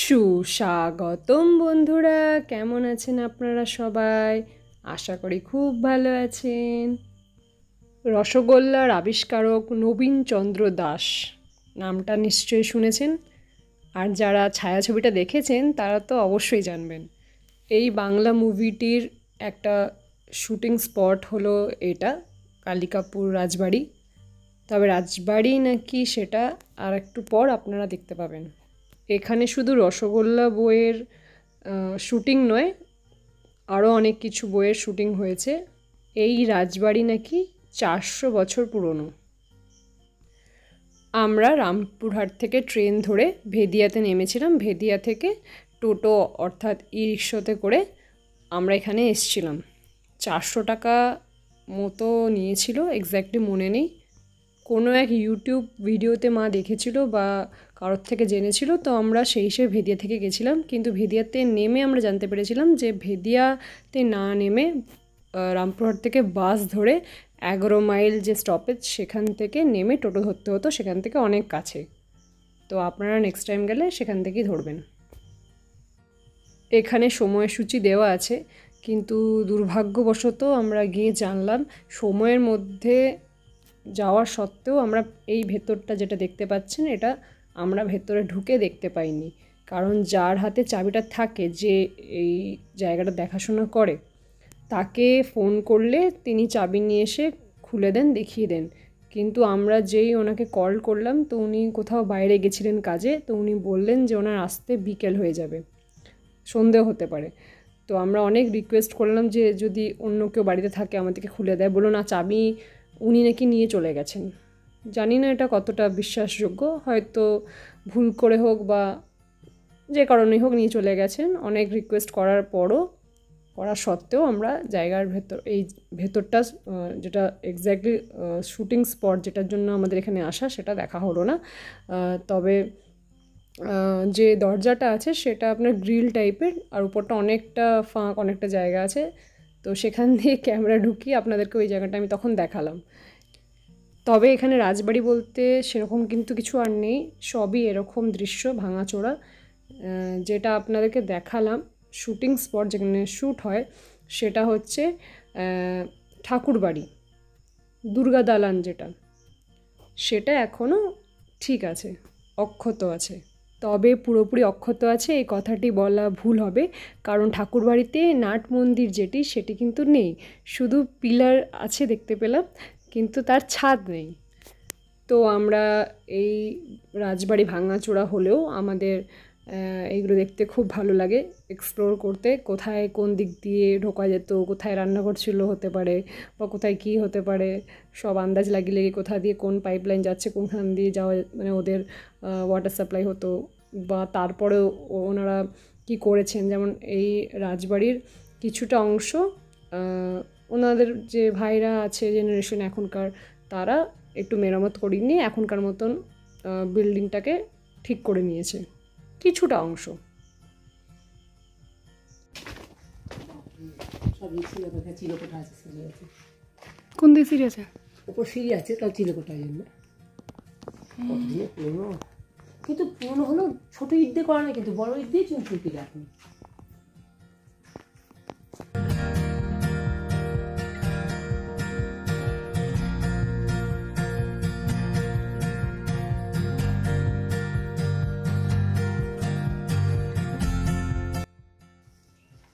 সুস্বাগতম বন্ধুরা, কেমন আছেন আপনারা সবাই? আশা করি খুব ভালো আছেন। রসগোল্লার আবিষ্কারক নবীনচন্দ্র দাস নামটা নিশ্চয়ই শুনেছেন, আর যারা ছায়াছবিটা দেখেছেন তারা তো অবশ্যই জানবেন। এই বাংলা মুভিটির একটা শুটিং স্পট হলো এটা, কালিকাপুর রাজবাড়ি। তবে রাজবাড়ি নাকি সেটা আর একটু পর আপনারা দেখতে পাবেন। এখানে শুধু রসগোল্লা বইয়ের শুটিং নয়, আরও অনেক কিছু বইয়ের শুটিং হয়েছে। এই রাজবাড়ি নাকি 400 বছর পুরনো। আমরা রামপুরহাট থেকে ট্রেন ধরে ভেদিয়াতে নেমেছিলাম। ভেদিয়া থেকে টোটো অর্থাৎ ই রিক্সাতে করে আমরা এখানে এসেছিলাম। 400 টাকা মতো নিয়েছিল, এক্স্যাক্টলি মনে নেই। কোনো এক ইউটিউব ভিডিওতে মা দেখেছিল বা কারোর থেকে জেনেছিল, তো আমরা সেই হিসেবে ভেদিয়া থেকে গেছিলাম। কিন্তু ভেদিয়াতে নেমে আমরা জানতে পেরেছিলাম যে ভেদিয়াতে না নেমে রামপুরহাট থেকে বাস ধরে 11 মাইল যে স্টপেজ সেখান থেকে নেমে টোটো ধরতে হতো, সেখান থেকে অনেক কাছে। তো আপনারা নেক্সট টাইম গেলে সেখান থেকেই ধরবেন। এখানে সময়সূচি দেওয়া আছে, কিন্তু দুর্ভাগ্যবশত আমরা গিয়ে জানলাম সময়ের মধ্যে যাওয়ার সত্ত্বেও আমরা এই ভেতরটা যেটা দেখতে পাচ্ছেন, এটা আমরা ভেতরে ঢুকে দেখতে পাইনি। কারণ যার হাতে চাবিটা থাকে, যে এই জায়গাটা দেখাশোনা করে, তাকে ফোন করলে তিনি চাবি নিয়ে এসে খুলে দেন, দেখিয়ে দেন। কিন্তু আমরা যেই ওনাকে কল করলাম, তো উনি কোথাও বাইরে গেছিলেন কাজে, তো উনি বললেন যে ওনার আসতে বিকেল হয়ে যাবে, সন্দেহ হতে পারে। তো আমরা অনেক রিকোয়েস্ট করলাম যে যদি অন্য কেউ বাড়িতে থাকে আমাদেরকে খুলে দেয়। বললো না, চাবি উনি নাকি নিয়ে চলে গেছেন। জানি না এটা কতটা বিশ্বাসযোগ্য, হয়তো ভুল করে হোক বা যে কারণেই হোক নিয়ে চলে গেছেন। অনেক রিকোয়েস্ট করা সত্ত্বেও আমরা জায়গার এই ভেতরটা, যেটা এক্স্যাক্টলি শুটিং স্পট যেটার জন্য আমাদের এখানে আসা, সেটা দেখা হলো না। তবে যে দরজাটা আছে সেটা আপনার গ্রিল টাইপের, আর উপরটা অনেকটা ফাঁক, অনেকটা জায়গা আছে। তো সেখান দিয়ে ক্যামেরা ঢুকিয়ে আপনাদেরকে ওই জায়গাটা আমি তখন দেখালাম। তবে এখানে রাজবাড়ি বলতে সেরকম কিন্তু কিছু আর নেই, সবই এরকম দৃশ্য ভাঙাচোরা। যেটা আপনাদেরকে দেখালাম শুটিং স্পট যেখানে শ্যুট হয়, সেটা হচ্ছে ঠাকুরবাড়ি, দুর্গা দালান যেটা, সেটা এখনও ঠিক আছে, অক্ষত আছে। তবে পুরোপুরি অক্ষত আছে এই কথাটি বলা ভুল হবে, কারণ ঠাকুরবাড়িতে নাট মন্দির যেটি, সেটি কিন্তু নেই। শুধু পিলার আছে দেখতে পেলাম, কিন্তু তার ছাদ নেই। তো আমরা এই রাজবাড়ি ভাঙাচোরা হলেও আমাদের এইগুলো দেখতে খুব ভালো লাগে, এক্সপ্লোর করতে। কোথায় কোন দিক দিয়ে ঢোকা যেত, কোথায় রান্নাঘর ছিল হতে পারে, বা কোথায় কী হতে পারে, সব আন্দাজ লাগিয়ে লেগে কোথা দিয়ে কোন পাইপলাইন যাচ্ছে, কোনখান দিয়ে যাওয়া, মানে ওদের ওয়াটার সাপ্লাই হতো, বা তারপরেও ওনারা কি করেছেন। যেমন এই রাজবাড়ির কিছুটা অংশ ওনাদের যে ভাইরা আছে জেনারেশন এখনকার, তারা একটু মেরামত করিয়ে নিয়ে এখনকার মতন বিল্ডিংটাকে ঠিক করে নিয়েছে কিছুটা অংশ। কোন দিকে সিঁড়ি আছে? উপর সিঁড়ি আছে, তাও চিলেকোঠার জন্য। কতদিনে পুরোনো, কিন্তু পুরোনো হলো ছোট ইট দিয়ে করা না, কিন্তু বড় ইট দিয়ে চুনচুকি রাখুন।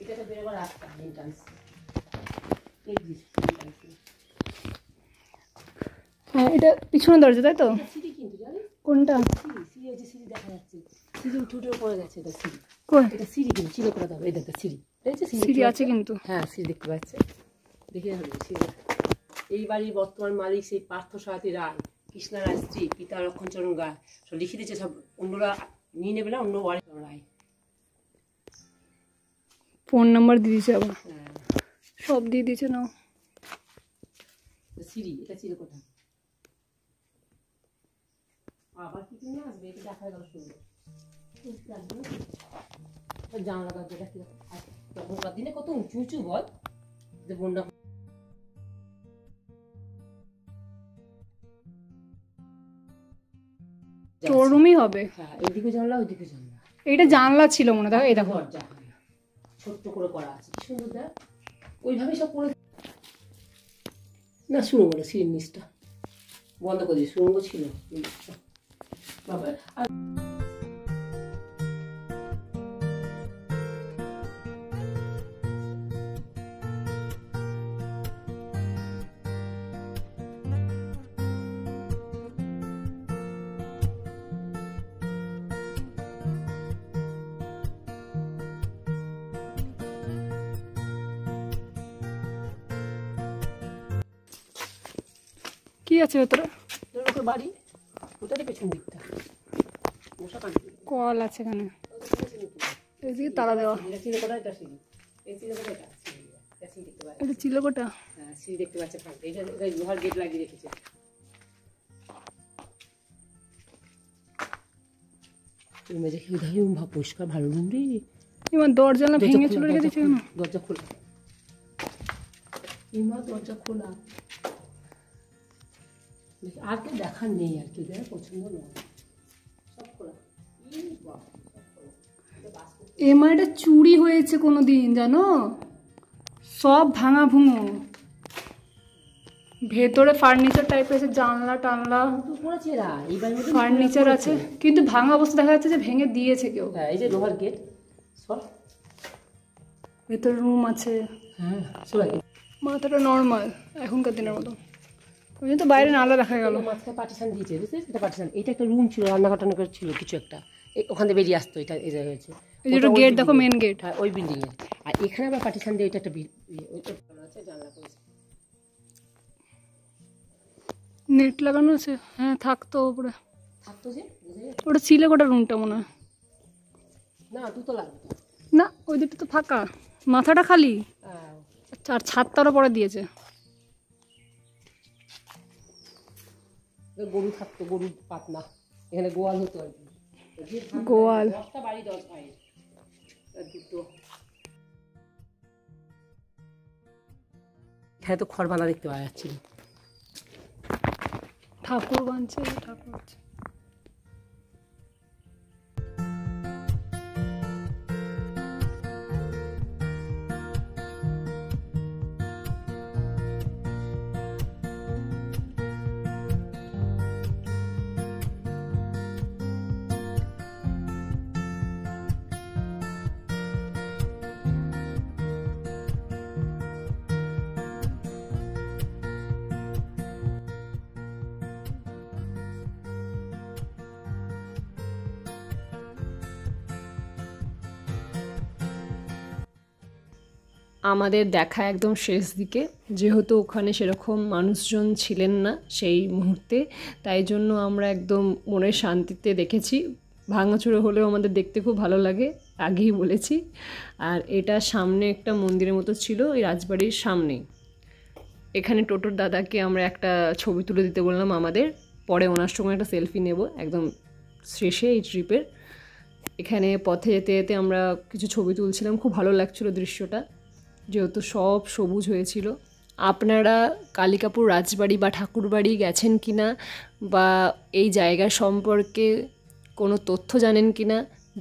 এটা বেরোবার রাস্তা, এন্ট্রান্স। হ্যাঁ, এটা পিছনে দরজা, তাই তো? সিঁড়ি কিন্তু জানিস কোনটা? সিঁড়ি আছে, সিঁড়ি দেখা যাচ্ছে, সিঁড়ি উঠে উঠে পড়ে গেছে। এটা সিঁড়ি, কই? এটা সিঁড়ি কিন্তু চিলে করে দেবে। এই দেখো সিঁড়ি, দেখছো সিঁড়ি আছে কিন্তু। হ্যাঁ, সিঁড়ি দেখতে পাচ্ছে, দেখে হবে সিঁড়ি। এই বাড়ির বর্তমান মালিক সেই পার্থ সারথী রায়, কৃষ্ণা রায় স্ত্রী, পিতা লক্ষণচরণ রায়। সব লিখে দিয়েছে, সব অন্যরা নিয়ে নেবে না, অন্য বাড়ি রায়। ফোন নাম্বার দিয়ে দিয়েছে আবার, হ্যাঁ সব দিয়ে দিয়েছে। না সিঁড়ি, এটা ছিল কোথা আবার কি কিনে আসবে, এটা দেখা গেল সুন্দর। জানলা দরজাটা কিরকম, তখনকার দিনে কত উঁচু উঁচু বল, যে বন্যা স্টোর রুমই হবে। হ্যাঁ, এইদিকে জানলা ওইদিকে জানলা। এইটা জানলা ছিল মনে হয়, দেখো এই দেখো দরজা ছোট্ট করে করা আছে, কি সুন্দর দেখ। ওইভাবে সব করে না, সুড়ঙ্গ না, সিঁড়ির নিচটা বন্ধ করে দিই, সুড়ঙ্গ ছিল নিচটা। বাবা আর কি আছে ভেতরে? লোকের বাড়ি, ওটারই পেছন দিকটা মশা কাটবে। কল আছে এখানে, এদিকে তালা দেওয়া। এটা চিলেকোটা, এটা সিঁড়ি, এই চিলেকোটা, এটা সিঁড়ি, এটা সিঁড়ি দেখতে পাচ্ছি। এটা চিলেকোটা। হ্যাঁ, সিঁড়ি দেখতে পাচ্ছে ফাঁকটা, এটা লোহার গেট লাগিয়ে রেখেছে। রুমে দেখি ওইভাবে ভাব পরিষ্কার, ভালো রুম রে। এবার দরজা না ভেঙে চলে রেখে দিচ্ছে কেন? দরজা খোলা, ইমা দরজা খোলা। দেখি আর কেউ দেখার নেই, আর কেউ দেখা পছন্দ নয়, সব খোলা। ই বাবা, সব খোলা। এমা এটা চুরি হয়েছে কোনোদিন জানো, সব ভাঙা ভুঙো। ভেতরে ফার্নিচার টাইপের আছে, জানলা টানলা তো করেছে এরা, এই বাড়ির মধ্যে ফার্নিচার আছে, কিন্তু ভাঙা অবস্থা দেখা যাচ্ছে যে ভেঙে দিয়েছে কেউ। হ্যাঁ, এই যে লোহার গেট সব। ভেতরে রুম আছে, হ্যাঁ, সবাই মাথাটা নর্মাল এখনকার দিনের মতো। ওই জন্য তো বাইরে নালা দেখা গেল। মাঝখানে পার্টিশন দিয়েছে, বুঝছিস? এটা পার্টিশন, এটা একটা রুম ছিল, রান্নাঘর টান্নাঘর ছিল কিছু একটা, ওখান থেকে বেরিয়ে আসতো, এটা এই জায়গায় হয়েছে। এই যে গেট দেখো, মেন গেট। হ্যাঁ, ওই বিল্ডিং এর। আর এখানে আবার পার্টিশন দিয়ে এটা একটা ওইটা আছে, জানলা করেছে। নেট লাগানো আছে, হ্যাঁ থাকতো উপরে। থাকতো যে, বুঝে যাচ্ছে। ওটা চিলেকোটা রুমটা মনে হয়। না, দুতলা লাগবে। না, ওই দিকটা তো ফাঁকা, মাথাটা খালি। হ্যাঁ, আচ্ছা, আর ছাদটারও পরে দিয়েছে। গরু থাকতো, গরুর পাতনা, এখানে গোয়াল হতো আর কি। গোয়াল। 10টা বাড়ি, 10 ভাইয়ের, আর দুটো। এখানে তো খড় বাঁধা দেখতে পাওয়া যাচ্ছিল। ঠাকুর বানছে, ঠাকুর আছে। আমাদের দেখা একদম শেষ দিকে, যেহেতু ওখানে সেরকম মানুষজন ছিলেন না সেই মুহূর্তে, তাই জন্য আমরা একদম মনের শান্তিতে দেখেছি। ভাঙাচোরা হলেও আমাদের দেখতে খুব ভালো লাগে, আগেই বলেছি। আর এটা সামনে একটা মন্দিরের মতো ছিল, ওই রাজবাড়ির সামনেই। এখানে টোটোর দাদাকে আমরা একটা ছবি তুলে দিতে বললাম আমাদের, পরে ওনার সঙ্গে একটা সেলফি নেব একদম শেষে এই ট্রিপের। এখানে পথে যেতে যেতে আমরা কিছু ছবি তুলছিলাম, খুব ভালো লাগছিল দৃশ্যটা, যেহেতু সব সবুজ হয়েছিল। আপনারা কালিকাপুর রাজবাড়ি বা ঠাকুরবাড়ি গেছেন কিনা, বা এই জায়গার সম্পর্কে কোনো তথ্য জানেন কিনা,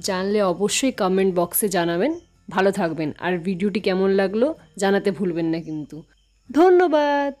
জানলে অবশ্যই কমেন্ট বক্সে জানাবেন। ভালো থাকবেন, আর ভিডিওটি কেমন লাগলো জানাতে ভুলবেন না কিন্তু। ধন্যবাদ।